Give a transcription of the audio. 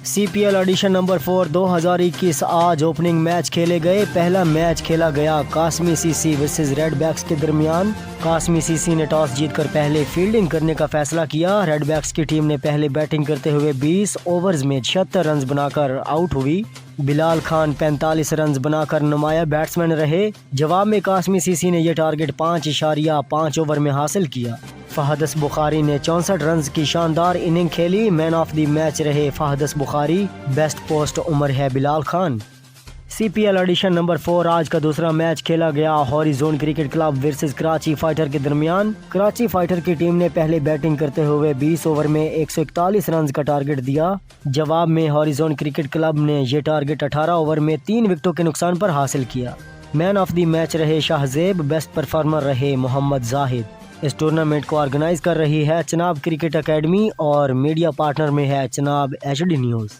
سی P L edition number 4 2021 آج opening match کھیلے گئے۔ پہلا میچ کھیلا گیا قاسمی سی سی ورسز ریڈ بیکس کے درمیان۔ قاسمی سی سی نے ٹاس جیت کر پہلے فیلڈنگ کرنے کا فیصلہ کیا۔ ریڈ بیکس کی ٹیم نے پہلے بیٹنگ کرتے ہوئے 20 اوورز میں 76 رنز بنا کر آؤٹ ہوئی۔ بلال خان 45 رنز بنا کر نمایاں بیٹسمین رہے۔ جواب میں قاسمی سی سی نے یہ ٹارگٹ 5.5 اوور میں حاصل کیا۔ فہدس بخاری نے 64 رنز کی شاندار اننگ کھیلی۔ مین آف دی میچ رہے فہدس بخاری۔ بیسٹ پوسٹ عمر ہے Bilal Khan. C P L edition number 4 آج کا دوسرا میچ کھیلا گیا Horizon cricket club versus Karachi fighter کے درمیان۔ کراچی فائٹر کی ٹیم نے پہلے بیٹنگ کرتے ہوئے 20 اوور میں 141 رنز کا ٹارگٹ دیا۔ جواب میں ہاریزون کرکٹ کلب نے یہ ٹارگٹ 18 اوور میں 3 وکٹوں کے نقصان پر حاصل کیا۔ مین آف دی میچ رہے شاہ زیب۔ بیسٹ پرفارمر رہے محمد زاہد۔ اس ٹورنامنٹ کو آرگنائز کر رہی ہے چناب کرکٹ اکیڈمی اور میڈیا پارٹنر میں ہے چناب HD نیوز۔